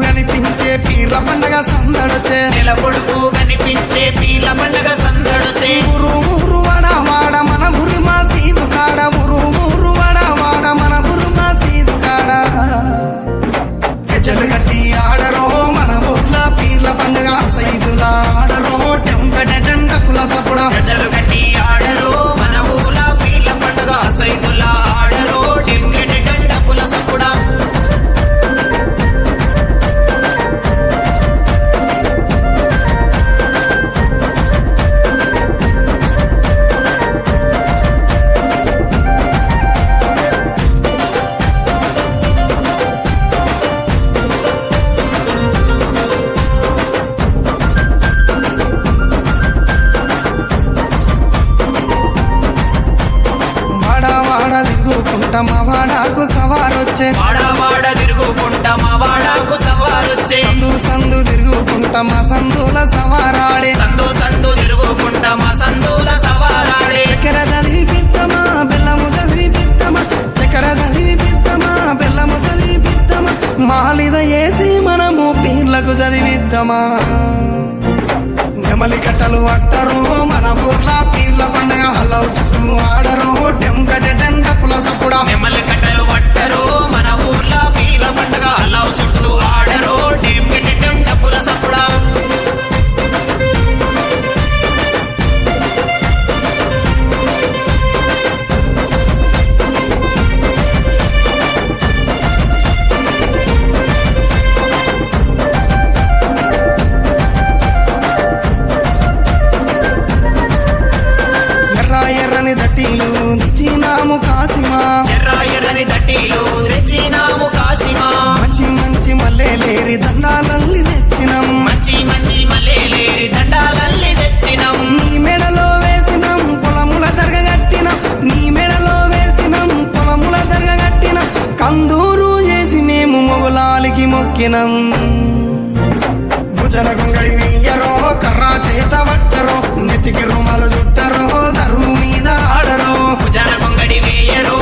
కనిపించే పీర్ల పండగ సందడచే నెల పొడుగు కనిపించే పీర్ల పండగ సందడచే ఊరు ఊరు వాడ వాడ మన ఊరు మా సీదు కాడ ఊరు ఊరు వాడ వాడ మన ఊరు మా సీదు కాడ గజలు గట్టి ఆడరో మన ఊర్ల పీర్ల పండగ సైదుల ఆడరో టెంపెటెండకుల సపుడ గజలు గట్టి ఆడరో మన ఊల పీర్ల పండగ సైదుల్లా ఆడరో డింగెటి గండపుల సప్పుడా మా వాడాకు సవారొచ్చే వాడ తిరుగుకుంటా మా వాడాకు సవారొచ్చే సందు సందు తిరుగుకుంటా మా సందుల సవారాడే సందు తిరుగుకుంటా మా సందుల సవారాడే చక్కెర చదివి పిత్తమా బెల్లము చదివి పిత్తమా చక్కెర చదివి పిత్తమా బెల్లము చదివి పిత్తమా మాలిద ఏసి మనము పీర్లకు చదివిద్దామా నెమలి కట్టలు అట్టరు మన ఊర్ల పీర్ల పండగ హలవు చుట్టూ ఆడరు టెంకటెండపుల సప్పుడా నెమలి కట్టలు పట్టరు మన ఊర్ల పీర్ల పండగ అల్లావు చుట్టూ ఆడరు డింగిటి టెండపుల సప్పుడా ఎర్రని దట్టీలు తెచ్చినాము కాసిమా ఎర్రని దట్టీలు తెచ్చినాము కాసిమా మంచి మంచి మల్లెలేరి దండాలల్లి తెచ్చినాం మంచి మల్లెలేరి దండాలల్లి తెచ్చినాం నీ మెడలో వేసినాం పొలముల జరగగట్టినాం నీ మెడలో వేసినాం పొలముల జరగగట్టినాం కందూరు చేసి మేము మొగులాలికి మొక్కినాం భుజన గొంగడి వెయ్యరో కర్రా చేత పట్టరో నెతికి రుమాలు చుట్టరో దరువు మీద ఆడరో భుజన గొంగడి వేయరో